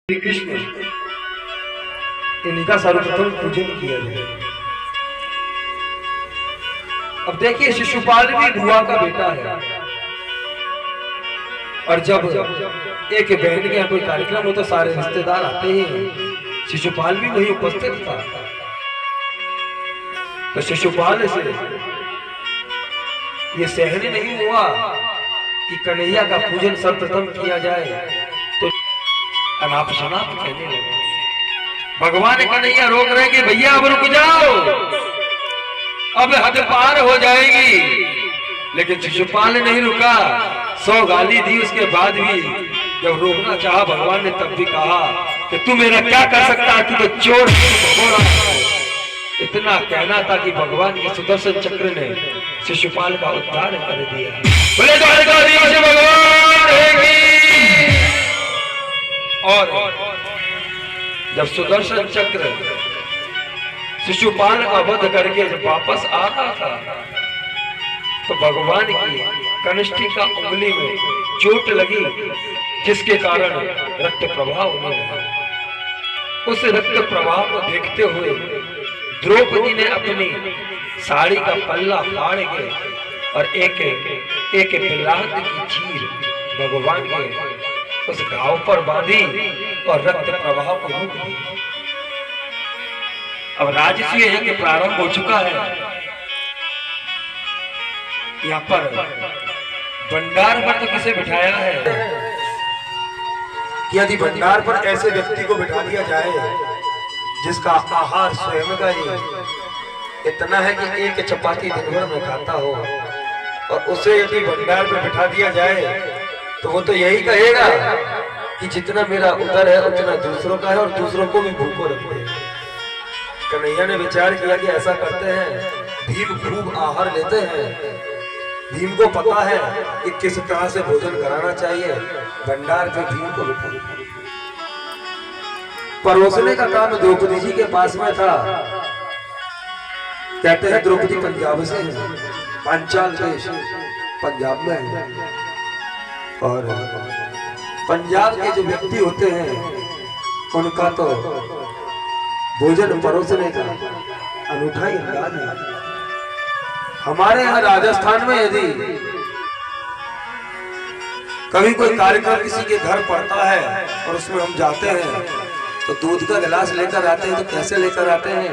श्री कृष्ण इनका सर्वप्रथम पूजन किया जाए। अब देखिए शिशुपाल भी बुआ का बेटा है, और जब एक बहन के यहाँ कोई कार्यक्रम हो तो सारे रिश्तेदार आते हैं। शिशुपाल भी वही उपस्थित था। तो शिशुपाल से ये सहन नहीं हुआ कि कन्हैया का पूजन सर्वप्रथम किया जाए, तो अनाप शनाप कहने लगे। भगवान कन्हैया रोक रहे कि भैया अब रुक जाओ, अब हद पार हो जाएगी। लेकिन शिशुपाल ने नहीं रुका, 100 गाली दी। उसके बाद भी जब रोकना चाहा भगवान ने तब भी कहा कि तू मेरा क्या कर सकता है, तू तो चोर है। इतना कहना था कि भगवान के सुदर्शन चक्र ने शिशुपाल का उद्धार कर दिया। बोले द्वारकाधीश भगवान की। और जब सुदर्शन चक्र शिशुपाल का वध करके जब वापस आ रहा था, तो भगवान की कनिष्ठिका उंगली में चोट लगी, जिसके कारण रक्त प्रवाह होने लगा। उस रक्त प्रवाह को देखते हुए द्रौपदी ने अपनी साड़ी का पल्ला फाड़ के और एक बिलात की चीर भगवान के उस घाव पर बांधी और रक्त प्रवाह को रोक दिया। अब राजसूय यज्ञ प्रारंभ हो चुका है। यहाँ पर भंडार पर तो किसे बिठाया है कि यदि भंडार पर ऐसे व्यक्ति को बिठा दिया जाए जिसका आहार स्वयं का ही इतना है कि एक चपाती दिन भर में खाता हो, और उसे यदि भंडार पर बिठा दिया जाए तो वो तो यही कहेगा कि जितना मेरा उदर है उतना दूसरों का है, और दूसरों को भी भूखो रखते हैं। कन्हैया ने विचार किया कि ऐसा करते हैं, भीम खूब आहार लेते हैं, भीम को पता है कि किस तरह से भोजन कराना चाहिए। भंडार पे भीम को परोसने का काम द्रौपदी जी के पास में था। कहते हैं द्रौपदी पंजाब से है, पांचाल देश पंजाब में है, और पंजाब के जो व्यक्ति होते हैं उनका तो भोजन परोसने का अनूठा ही अंदाज है। हमारे यहाँ राजस्थान में यदि कभी कोई कार्यक्रम किसी के घर पड़ता है और उसमें हम जाते हैं तो दूध का गिलास लेकर आते हैं, तो कैसे लेकर आते हैं?